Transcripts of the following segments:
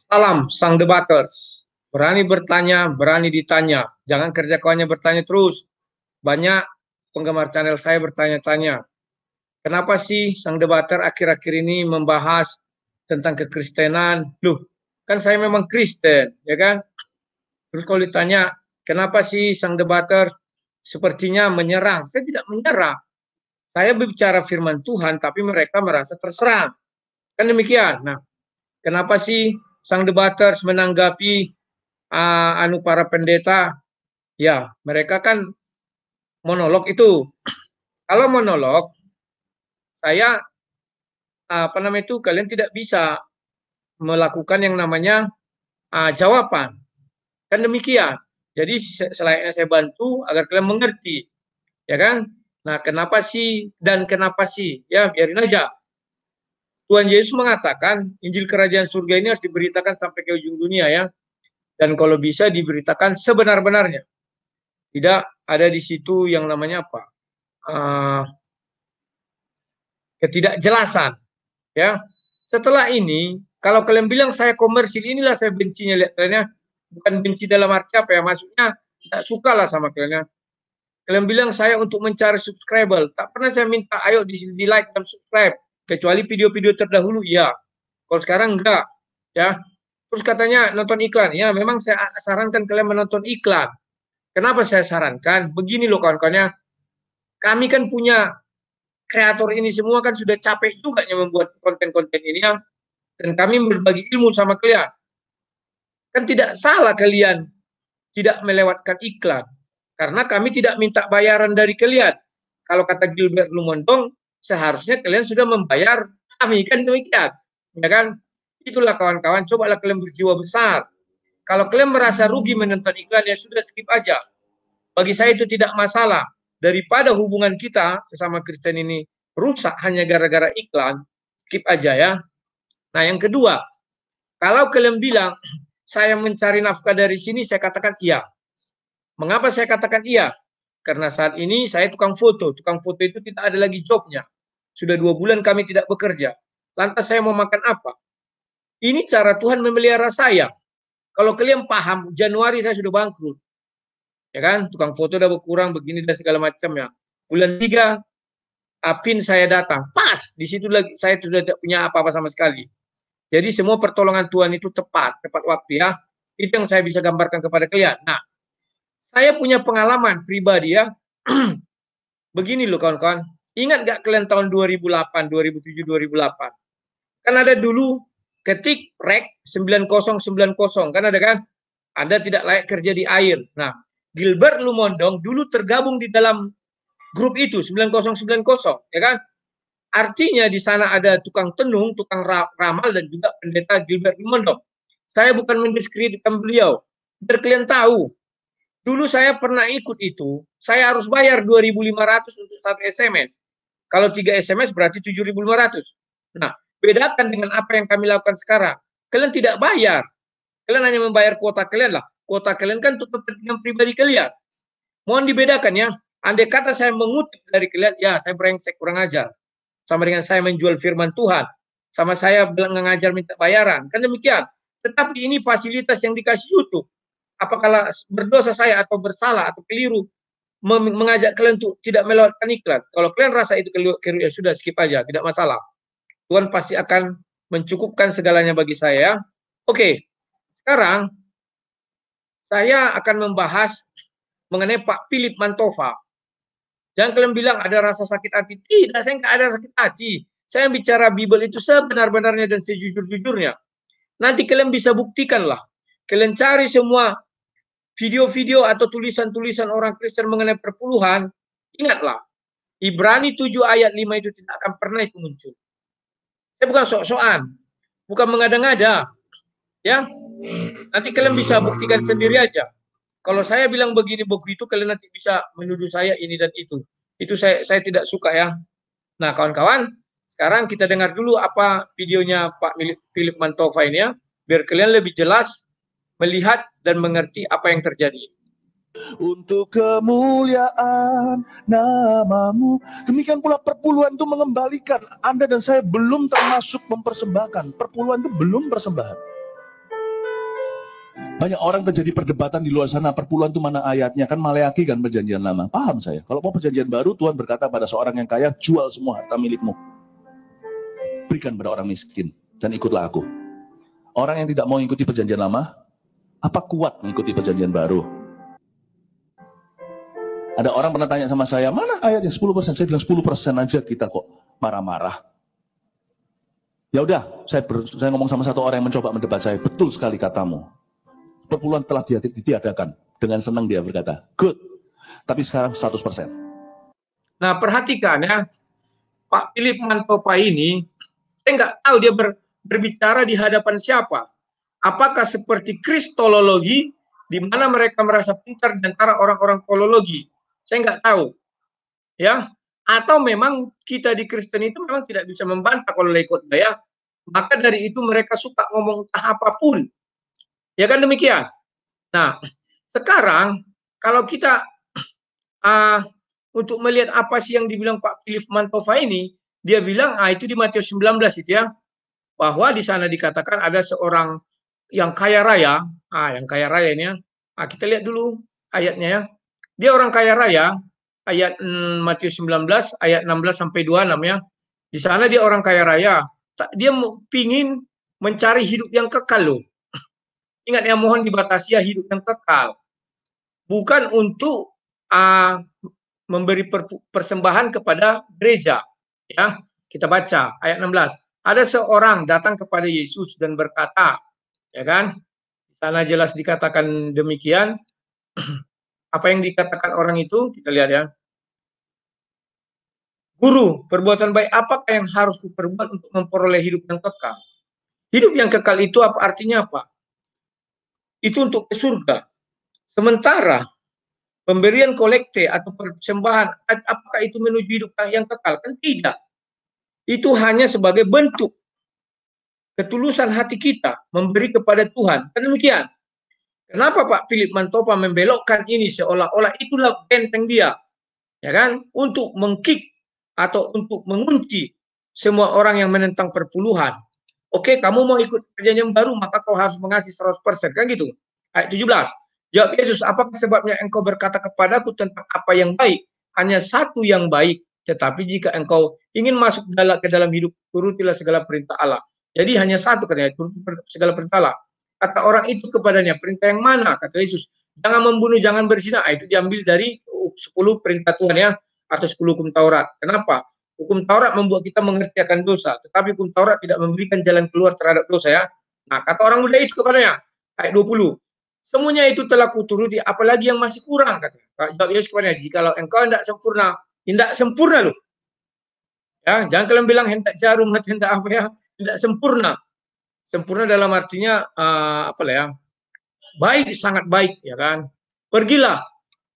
Salam sang debaters. Berani bertanya, berani ditanya. Jangan kerja kawannya bertanya terus. Banyak penggemar channel saya bertanya-tanya. Kenapa sih sang debater akhir-akhir ini membahas tentang kekristenan? Loh, kan saya memang Kristen, ya kan? Terus kalau ditanya, kenapa sih sang debater sepertinya menyerang? Saya tidak menyerang. Saya berbicara firman Tuhan, tapi mereka merasa terserang. Kan demikian. Nah, kenapa sih sang debaters menanggapi para pendeta? Ya, mereka kan monolog itu. Kalau monolog, saya kalian tidak bisa melakukan yang namanya jawaban. Kan demikian. Jadi selain saya bantu agar kalian mengerti, ya kan? Nah, kenapa sih dan kenapa sih? Ya, biarin aja. Tuhan Yesus mengatakan Injil Kerajaan Surga ini harus diberitakan sampai ke ujung dunia ya. Dan kalau bisa diberitakan sebenar-benarnya. Tidak ada di situ yang namanya apa? Ketidakjelasan. Ya. Setelah ini, kalau kalian bilang saya komersil, inilah saya bencinya. Lihat kalian, bukan benci dalam arti apa ya, maksudnya tidak suka lah sama kalian. Kalian bilang saya untuk mencari subscriber, tak pernah saya minta ayo di like dan subscribe, kecuali video-video terdahulu ya. Kalau sekarang enggak, ya. Terus katanya nonton iklan, ya memang saya sarankan kalian menonton iklan. Kenapa saya sarankan? Begini loh kawan-kawannya, kami kan punya kreator ini semua kan sudah capek juga membuat konten-konten ini ya. Dan kami berbagi ilmu sama kalian. Kan tidak salah kalian tidak melewatkan iklan. Karena kami tidak minta bayaran dari kalian. Kalau kata Gilbert Lumondong, seharusnya kalian sudah membayar kami, kan demikian. Ya kan? Itulah kawan-kawan, cobalah kalian berjiwa besar. Kalau kalian merasa rugi menonton iklan, ya sudah skip aja. Bagi saya itu tidak masalah. Daripada hubungan kita sesama Kristen ini rusak hanya gara-gara iklan, skip aja ya. Nah, yang kedua, kalau kalian bilang saya mencari nafkah dari sini, saya katakan iya. Mengapa saya katakan iya? Karena saat ini saya tukang foto. Tukang foto itu tidak ada lagi jobnya. Sudah 2 bulan kami tidak bekerja. Lantas saya mau makan apa? Ini cara Tuhan memelihara saya. Kalau kalian paham, Januari saya sudah bangkrut. Ya kan? Tukang foto udah berkurang, begini dan segala macam ya. Bulan 3, PIN saya datang. Pas! Di situ lagi saya sudah tidak punya apa-apa sama sekali. Jadi semua pertolongan Tuhan itu tepat waktu ya. Itu yang saya bisa gambarkan kepada kalian. Nah, saya punya pengalaman pribadi ya. Begini loh kawan-kawan. Ingat gak kalian tahun 2008, 2007, 2008? Kan ada dulu ketik rek 9090. Kan ada kan? Anda tidak layak kerja di air. Nah, Gilbert Lumondong dulu tergabung di dalam grup itu 9090, ya kan? Artinya di sana ada tukang tenung, tukang ramal dan juga pendeta Gilbert Lumondong. Saya bukan mendiskreditkan beliau. Biar kalian tahu, dulu saya pernah ikut itu, saya harus bayar 2.500 untuk 1 SMS. Kalau 3 SMS berarti 7.500. Nah, bedakan dengan apa yang kami lakukan sekarang. Kalian tidak bayar. Kalian hanya membayar kuota kalian lah. Kuota kalian kan untuk kepentingan pribadi kalian. Mohon dibedakan ya. Andai kata saya mengutip dari kalian, ya saya brengsek, kurang ajar. Sama dengan saya menjual firman Tuhan. Sama saya bilang mengajar minta bayaran. Kan demikian. Tetapi ini fasilitas yang dikasih YouTube. Apakah berdosa saya atau bersalah atau keliru mengajak kalian untuk tidak melewatkan iklan. Kalau kalian rasa itu keliru, ya sudah skip aja, tidak masalah. Tuhan pasti akan mencukupkan segalanya bagi saya. Oke, sekarang saya akan membahas mengenai Pak Philip Mantova. Jangan kalian bilang ada rasa sakit hati. Tidak, saya nggak ada sakit hati. Saya bicara Bible itu sebenar-benarnya dan sejujur-jujurnya. Nanti kalian bisa buktikan lah. Kalian cari semua video-video atau tulisan-tulisan orang Kristen mengenai perpuluhan. Ingatlah, Ibrani 7 ayat 5 itu tidak akan pernah itu muncul. Saya bukan sok-sokan, bukan mengada-ngada. Ya, nanti kalian bisa buktikan sendiri aja. Kalau saya bilang begini begitu, kalian nanti bisa menuduh saya ini dan itu. Itu saya tidak suka ya. Nah, kawan-kawan, sekarang kita dengar dulu apa videonya Pak Philip Mantova ini ya, biar kalian lebih jelas melihat dan mengerti apa yang terjadi. Untuk kemuliaan namamu. Demikian pula perpuluhan itu mengembalikan. Anda dan saya belum termasuk mempersembahkan. Perpuluhan itu belum persembahan. Banyak orang terjadi perdebatan di luar sana, perpuluhan itu mana ayatnya, kan Maleaki kan perjanjian lama. Paham saya. Kalau mau perjanjian baru, Tuhan berkata pada seorang yang kaya, jual semua harta milikmu. Berikan pada orang miskin, dan ikutlah aku. Orang yang tidak mau ikuti perjanjian lama, apa kuat mengikuti perjanjian baru? Ada orang pernah tanya sama saya, mana ayatnya 10%? Saya bilang 10% aja kita kok marah-marah. Ya udah, saya ngomong sama satu orang yang mencoba mendebat saya, betul sekali katamu. Perpuluhan telah ditiadakan. Dengan senang dia berkata, good. Tapi sekarang 100%. Nah, perhatikan ya, Pak Philip Mantopa ini, saya nggak tahu dia berbicara di hadapan siapa. Apakah seperti kristologi, di mana mereka merasa pintar di antara orang-orang teologi? Saya nggak tahu. Ya, atau memang kita di Kristen itu memang tidak bisa membantah kalau ikut gaya. Maka dari itu mereka suka ngomong entah apapun. Ya kan demikian. Nah, sekarang kalau kita untuk melihat apa sih yang dibilang Pak Philip Mantopa ini, dia bilang itu di Matius 19 itu ya, bahwa di sana dikatakan ada seorang yang kaya raya, yang kaya raya ini ya. Kita lihat dulu ayatnya ya. Dia orang kaya raya, ayat Matius 19 ayat 16 sampai 26 ya. Di sana dia orang kaya raya, dia pingin mencari hidup yang kekal loh. Ingat ya, mohon dibatasi ya, hidup yang kekal. Bukan untuk memberi persembahan kepada gereja. Ya, kita baca ayat 16. Ada seorang datang kepada Yesus dan berkata, ya kan? Di sana jelas dikatakan demikian. Apa yang dikatakan orang itu? Kita lihat ya. Guru, perbuatan baik apakah yang harus kuperbuat untuk memperoleh hidup yang kekal? Hidup yang kekal itu apa artinya apa? Itu untuk ke surga. Sementara pemberian kolekte atau persembahan, apakah itu menuju hidup yang kekal? Kan tidak. Itu hanya sebagai bentuk ketulusan hati kita memberi kepada Tuhan. Kan demikian. Kenapa Pak Philip Mantopa membelokkan ini seolah-olah itulah benteng dia, ya kan? Untuk mengkick atau untuk mengunci semua orang yang menentang perpuluhan. Oke, kamu mau ikut perjanjian baru, maka kau harus mengasih 100%, kan gitu. Ayat 17. Jawab Yesus, apakah sebabnya engkau berkata kepadaku tentang apa yang baik? Hanya satu yang baik. Tetapi jika engkau ingin masuk ke dalam hidup, turutilah segala perintah Allah. Jadi hanya satu katanya, turuti segala perintah Allah. Kata orang itu kepadanya, perintah yang mana? Kata Yesus, jangan membunuh, jangan berzina. Itu diambil dari 10 perintah Tuhan ya, atau 10 hukum Taurat. Kenapa? Hukum Taurat membuat kita mengerti akan dosa, tetapi hukum Taurat tidak memberikan jalan keluar terhadap dosa ya. Nah, kata orang muda itu kepadanya, ayat 20, semuanya itu telah kuturuti, apalagi yang masih kurang, kata. Jawab Yesus kepadanya, jikalau engkau hendak sempurna, hendak sempurna loh. Ya, jangan kalian bilang hendak jarum, hendak apa ya, hendak sempurna. Sempurna dalam artinya apa lah ya? Baik, sangat baik, ya kan? Pergilah,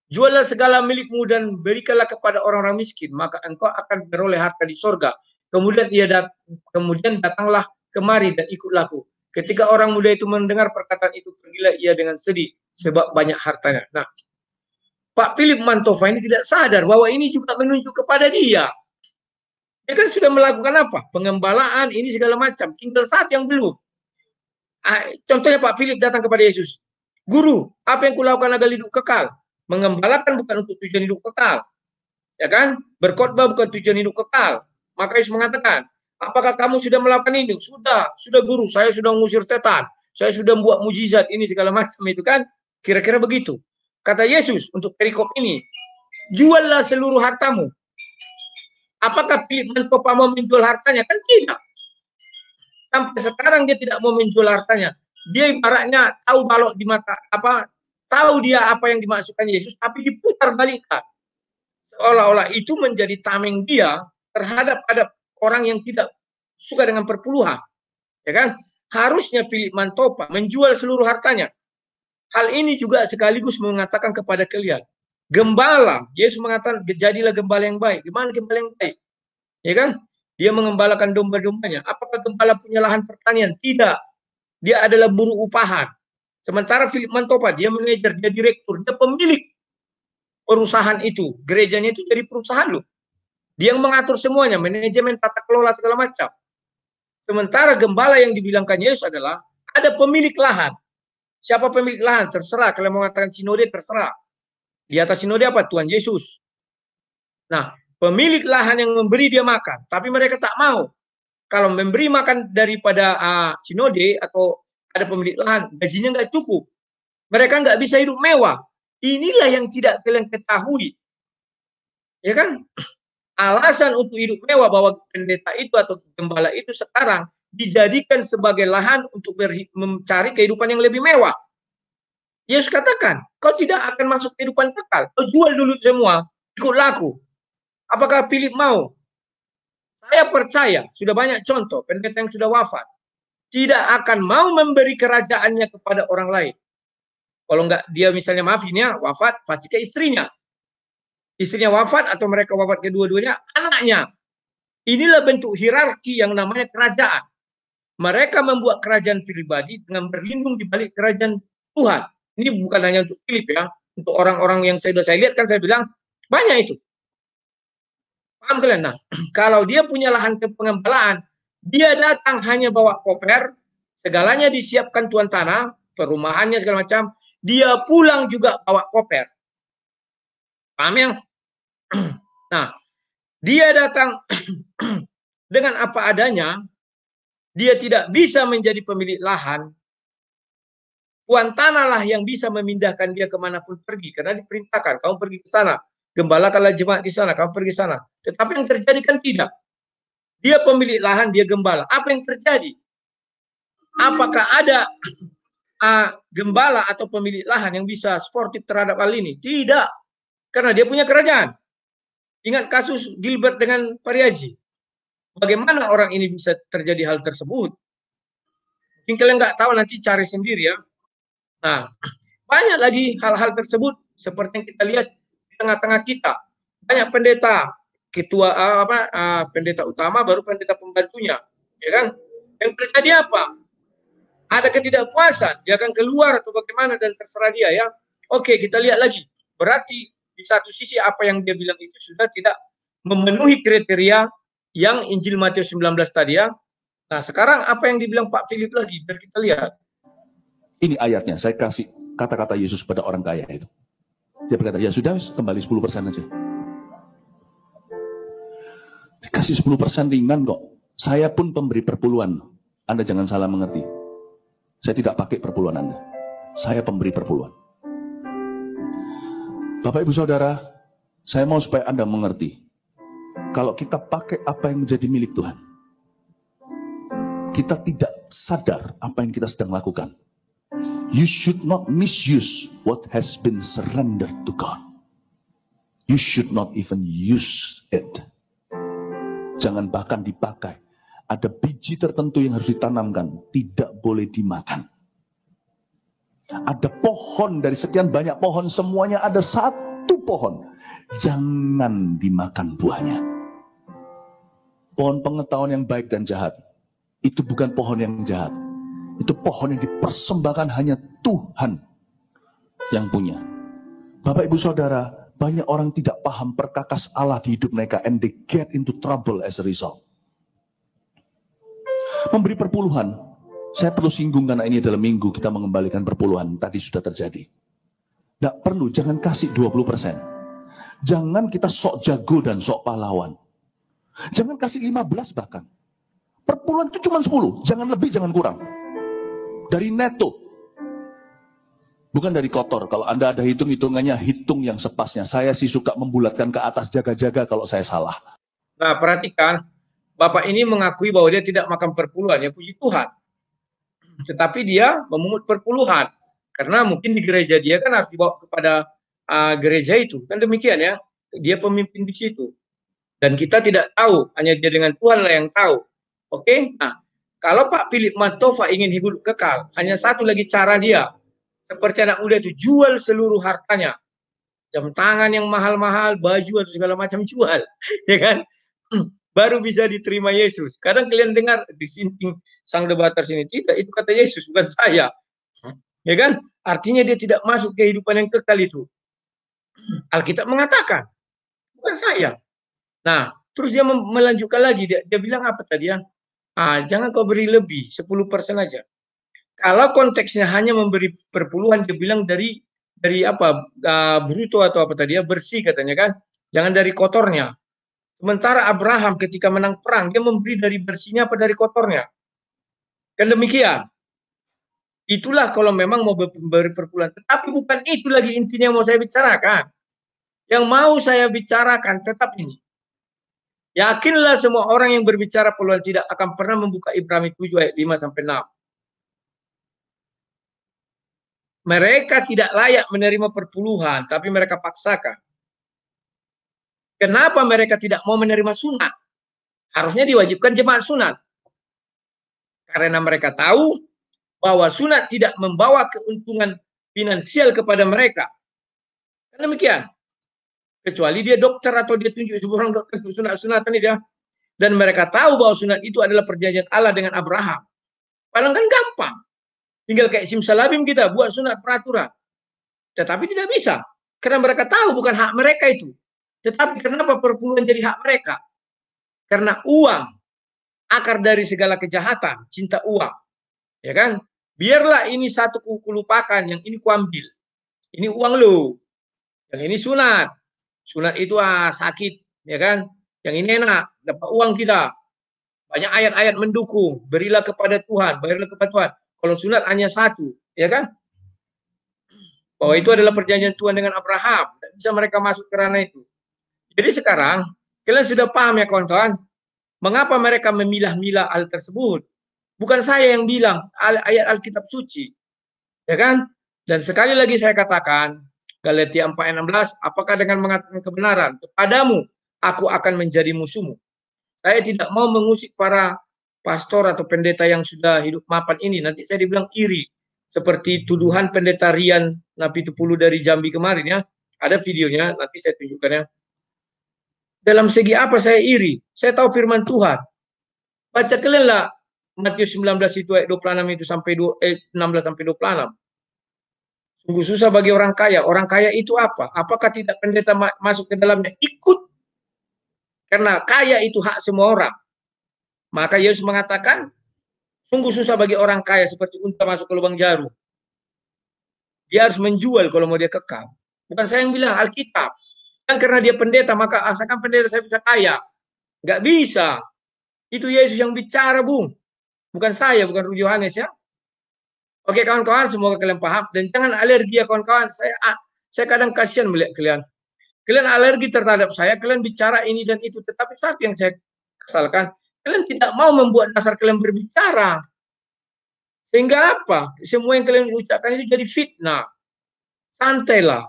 jualah segala milikmu dan berikanlah kepada orang-orang miskin, maka engkau akan beroleh harta di sorga. Kemudian kemudian datanglah kemari dan ikutlah aku. Ketika orang muda itu mendengar perkataan itu, pergilah ia dengan sedih sebab banyak hartanya. Nah, Pak Philip Mantopa ini tidak sadar bahwa ini juga menunjuk kepada dia. Dia kan sudah melakukan apa? Pengembalaan, ini segala macam. Tinggal saat yang belum. Contohnya Pak Philip datang kepada Yesus. Guru, apa yang kulakukan agar hidup kekal? Mengembalakan bukan untuk tujuan hidup kekal, ya kan? Berkhotbah bukan tujuan hidup kekal. Maka Yesus mengatakan, apakah kamu sudah melakukan ini? Sudah guru, saya sudah mengusir setan, saya sudah membuat mujizat ini segala macam itu kan, kira-kira begitu. Kata Yesus untuk perikop ini, juallah seluruh hartamu. Apakah Philip Mantopa mau menjual hartanya? Kan tidak. Sampai sekarang dia tidak mau menjual hartanya. Dia ibaratnya tahu balok di mata tahu dia apa yang dimaksudkan Yesus, tapi diputar balikan. Seolah-olah itu menjadi tameng dia terhadap orang yang tidak suka dengan perpuluhan. Ya kan? Harusnya Philip Mantopa menjual seluruh hartanya. Hal ini juga sekaligus mengatakan kepada kalian, gembala, Yesus mengatakan jadilah gembala yang baik. Gimana gembala yang baik? Ya kan? Dia mengembalakan domba-dombanya. Apakah gembala punya lahan pertanian? Tidak. Dia adalah buruh upahan. Sementara Philip Mantopa, dia manajer, dia direktur, dia pemilik perusahaan itu. Gerejanya itu jadi perusahaan loh. Dia yang mengatur semuanya, manajemen, tata kelola, segala macam. Sementara gembala yang dibilangkan Yesus adalah ada pemilik lahan. Siapa pemilik lahan? Terserah. Kalian mau mengatakan sinode, terserah. Di atas sinode apa? Tuhan Yesus. Nah, pemilik lahan yang memberi dia makan, tapi mereka tak mau. Kalau memberi makan daripada sinode atau ada pemilik lahan, gajinya nggak cukup. Mereka nggak bisa hidup mewah. Inilah yang tidak kalian ketahui. Ya kan? Alasan untuk hidup mewah bahwa pendeta itu atau gembala itu sekarang dijadikan sebagai lahan untuk mencari kehidupan yang lebih mewah. Yesus katakan, kau tidak akan masuk kehidupan kekal. Kau jual dulu semua, ikut laku. Apakah Philip mau? Saya percaya, sudah banyak contoh pendeta yang sudah wafat, tidak akan mau memberi kerajaannya kepada orang lain. Kalau enggak dia misalnya maaf ini ya, wafat, pasti ke istrinya. Istrinya wafat atau mereka wafat kedua-duanya, anaknya. Inilah bentuk hierarki yang namanya kerajaan. Mereka membuat kerajaan pribadi dengan berlindung di balik kerajaan Tuhan. Ini bukan hanya untuk Philip ya, untuk orang-orang yang saya lihat kan saya bilang banyak itu. Paham kalian? Nah, kalau dia punya lahan pengembalaan, dia datang hanya bawa koper, segalanya disiapkan tuan tanah, perumahannya segala macam, dia pulang juga bawa koper. Paham ya? Nah, dia datang dengan apa adanya, dia tidak bisa menjadi pemilik lahan, tuan tanah lah yang bisa memindahkan dia kemanapun pergi, karena diperintahkan, kamu pergi ke sana, gembalakanlah jemaat di sana, kamu pergi ke sana. Tetapi yang terjadi kan tidak. Dia pemilik lahan, dia gembala. Apa yang terjadi? Apakah ada gembala atau pemilik lahan yang bisa sportif terhadap hal ini? Tidak. Karena dia punya kerajaan. Ingat kasus Gilbert dengan Pariaji. Bagaimana orang ini bisa terjadi hal tersebut? Mungkin kalian nggak tahu, nanti cari sendiri ya. Nah, banyak lagi hal-hal tersebut seperti yang kita lihat di tengah-tengah kita. Banyak pendeta, ketua pendeta utama baru pendeta pembantunya, ya kan? Yang terjadi apa? Ada ketidakpuasan, dia akan keluar atau bagaimana dan terserah dia ya. Oke, kita lihat lagi. Berarti di satu sisi apa yang dia bilang itu sudah tidak memenuhi kriteria yang Injil Matius 19 tadi ya. Nah, sekarang apa yang dibilang Pak Philip lagi? Biar kita lihat. Ini ayatnya, saya kasih kata-kata Yesus pada orang kaya itu. Dia berkata, ya sudah, kembali 10% aja. Dikasih 10% ringan kok. Saya pun pemberi perpuluhan. Anda jangan salah mengerti. Saya tidak pakai perpuluhan Anda. Saya pemberi perpuluhan. Bapak Ibu Saudara, saya mau supaya Anda mengerti. Kalau kita pakai apa yang menjadi milik Tuhan, kita tidak sadar apa yang kita sedang lakukan. You should not misuse what has been surrendered to God. You should not even use it. Jangan bahkan dipakai. Ada biji tertentu yang harus ditanamkan, tidak boleh dimakan. Ada pohon, dari sekian banyak pohon, semuanya ada satu pohon. Jangan dimakan buahnya. Pohon pengetahuan yang baik dan jahat, itu bukan pohon yang jahat. Itu pohon yang dipersembahkan hanya Tuhan yang punya. Bapak Ibu Saudara, banyak orang tidak paham perkakas Allah di hidup mereka, and they get into trouble as a result. Memberi perpuluhan, saya perlu singgung karena ini adalah minggu kita mengembalikan perpuluhan, tadi sudah terjadi. Tidak perlu, jangan kasih 20%. Jangan kita sok jago dan sok pahlawan. Jangan kasih 15 bahkan. Perpuluhan itu cuma 10, jangan lebih, jangan kurang. Dari neto, bukan dari kotor. Kalau Anda ada hitung-hitungannya, hitung yang sepasnya. Saya sih suka membulatkan ke atas, jaga-jaga kalau saya salah. Nah, perhatikan, Bapak ini mengakui bahwa dia tidak makan perpuluhan, ya puji Tuhan. Tetapi dia memungut perpuluhan. Karena mungkin di gereja dia kan harus dibawa kepada gereja itu. Kan demikian ya, dia pemimpin di situ. Dan kita tidak tahu, hanya dia dengan Tuhan lah yang tahu. Oke, nah. Kalau Pak Philip Mantova ingin hidup kekal, hanya satu lagi cara dia. Seperti anak muda itu, jual seluruh hartanya. Jam tangan yang mahal-mahal, baju atau segala macam jual. Ya kan? Baru bisa diterima Yesus. Kadang kalian dengar di sinting sang debater sini, tidak, itu kata Yesus, bukan saya. Ya kan? Artinya dia tidak masuk kehidupan yang kekal itu. Alkitab mengatakan, bukan saya. Nah, terus dia melanjutkan lagi. Dia bilang apa tadi ya? Jangan kau beri lebih, 10% aja. Kalau konteksnya hanya memberi perpuluhan, dia bilang dari apa, bruto atau apa tadi ya, bersih katanya kan, jangan dari kotornya. Sementara Abraham ketika menang perang, dia memberi dari bersihnya apa dari kotornya. Kan demikian. Itulah kalau memang mau memberi perpuluhan. Tetapi bukan itu lagi intinya yang mau saya bicarakan. Yang mau saya bicarakan tetap ini. Yakinlah semua orang yang berbicara perpuluhan tidak akan pernah membuka Ibrani 7 ayat 5 sampai 6. Mereka tidak layak menerima perpuluhan, tapi mereka paksakan. Kenapa mereka tidak mau menerima sunat? Harusnya diwajibkan jemaat sunat. Karena mereka tahu bahwa sunat tidak membawa keuntungan finansial kepada mereka. Kan demikian. Kecuali dia dokter atau dia tunjuk seorang dokter untuk sunat-sunatan dia. Dan mereka tahu bahwa sunat itu adalah perjanjian Allah dengan Abraham. Padahal kan gampang. Tinggal kayak simsalabim kita buat sunat peraturan. Tetapi tidak bisa. Karena mereka tahu bukan hak mereka itu. Tetapi kenapa perpuluhan jadi hak mereka? Karena uang. Akar dari segala kejahatan. Cinta uang. Ya kan? Biarlah ini satu kulupakan, yang ini kuambil. Ini uang lo. Yang ini sunat. Sunat itu sakit, ya kan? Yang ini enak, dapat uang kita. Banyak ayat-ayat mendukung. Berilah kepada Tuhan, bayarlah kepada Tuhan. Kalau sunat hanya satu, ya kan? Bahwa itu adalah perjanjian Tuhan dengan Abraham. Tidak bisa mereka masuk ke ranah itu. Jadi sekarang, kalian sudah paham ya kawan-kawan? Mengapa mereka memilah-milah hal tersebut? Bukan saya yang bilang, ayat Alkitab suci. Ya kan? Dan sekali lagi saya katakan, Galatia 4:16, apakah dengan mengatakan kebenaran kepadamu aku akan menjadi musuhmu? Saya tidak mau mengusik para pastor atau pendeta yang sudah hidup mapan ini. Nanti saya dibilang iri. Seperti tuduhan pendeta Rian Napitupulu dari Jambi kemarin ya. Ada videonya, nanti saya tunjukkan ya. Dalam segi apa saya iri? Saya tahu firman Tuhan. Baca kalian lah Matius 19 itu ayat 26 itu sampai 16 sampai 26. Sungguh susah bagi orang kaya. Orang kaya itu apa? Apakah tidak pendeta masuk ke dalamnya? Ikut. Karena kaya itu hak semua orang. Maka Yesus mengatakan, sungguh susah bagi orang kaya seperti unta masuk ke lubang jarum. Dia harus menjual kalau mau dia kekal. Bukan saya yang bilang, Alkitab. Dan karena dia pendeta, maka asalkan pendeta saya bisa kaya. Nggak bisa. Itu Yesus yang bicara, Bung. Bukan saya, bukan Rudy Yohanes ya. Oke kawan-kawan, semoga kalian paham. Dan jangan alergi ya kawan-kawan. Saya kadang kasihan melihat kalian. Kalian alergi terhadap saya, kalian bicara ini dan itu. Tetapi satu yang saya kesalkan, kalian tidak mau membuat dasar kalian berbicara. Sehingga apa? Semua yang kalian ucapkan itu jadi fitnah. Santailah.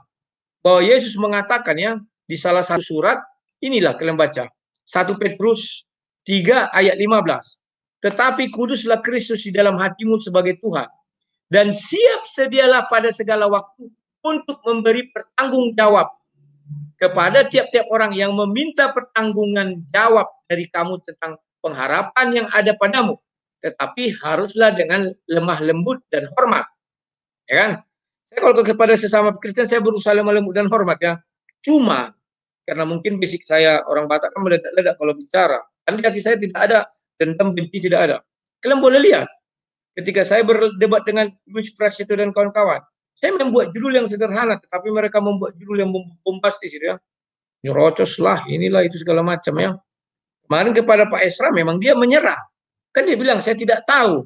Bahwa Yesus mengatakan ya, di salah satu surat, inilah kalian baca. 1 Petrus 3 ayat 15. Tetapi kuduslah Kristus di dalam hatimu sebagai Tuhan. Dan siap sedialah pada segala waktu untuk memberi pertanggung jawab kepada tiap-tiap orang yang meminta pertanggungan jawab dari kamu tentang pengharapan yang ada padamu. Tetapi haruslah dengan lemah lembut dan hormat. Ya kan? Saya kalau kepada sesama Kristen, saya berusaha lemah lembut dan hormat ya. Cuma, karena mungkin basic saya orang Batak kan meledak-ledak kalau bicara. Kan di hati saya tidak ada dendam, benci, tidak ada. Kalian boleh lihat. Ketika saya berdebat dengan Luis Prasetyo dan kawan-kawan, saya membuat judul yang sederhana, tetapi mereka membuat judul yang bombastis, ya. Nyerocos lah, inilah itu segala macam ya. Kemarin kepada Pak Esra memang dia menyerah. Kan dia bilang, saya tidak tahu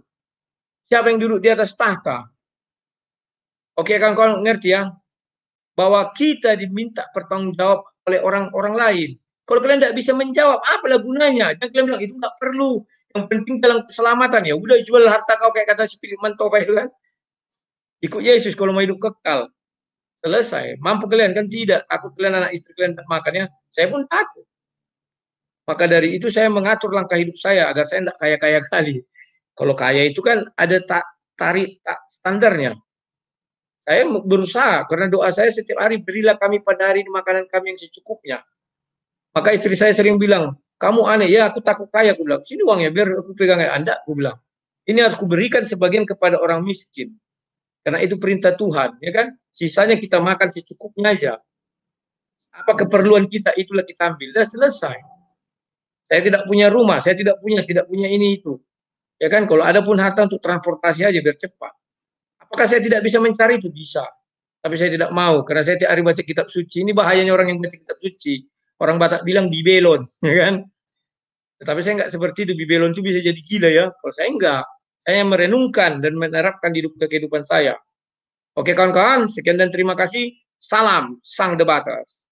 siapa yang duduk di atas tahta. Oke, kawan-kawan ngerti ya, bahwa kita diminta pertanggung jawab oleh orang-orang lain. Kalau kalian tidak bisa menjawab, apalah gunanya? Dan kalian bilang itu nggak perlu. Yang penting dalam keselamatan ya. Udah jual harta kau kayak kata si Philip Mantofa itu kan. Ikut Yesus kalau mau hidup kekal. Selesai. Mampu kalian kan tidak. Takut kalian anak istri kalian tak makan ya. Saya pun takut. Maka dari itu saya mengatur langkah hidup saya agar saya tidak kaya-kaya kali. Kalau kaya itu kan ada tarif standarnya. Saya berusaha karena doa saya setiap hari, berilah kami pada hari ini makanan kami yang secukupnya. Maka istri saya sering bilang, kamu aneh ya, aku takut kaya. Aku bilang, sini uangnya biar aku pegang Anda. Aku bilang, ini harus kuberikan sebagian kepada orang miskin. Karena itu perintah Tuhan, ya kan? Sisanya kita makan secukupnya aja. Apa keperluan kita itulah kita ambil. Sudah selesai. Saya tidak punya rumah, saya tidak punya ini itu. Ya kan, kalau ada pun harta untuk transportasi aja biar cepat. Apakah saya tidak bisa mencari itu? Bisa. Tapi saya tidak mau, karena saya tiap hari baca kitab suci. Ini bahayanya orang yang baca kitab suci. Orang Batak bilang bibelon, ya kan? Tetapi saya nggak seperti itu. Bibelon itu bisa jadi gila ya. Kalau saya enggak. Saya merenungkan dan menerapkan di kehidupan saya. Oke kawan-kawan, sekian dan terima kasih. Salam, sang debaters.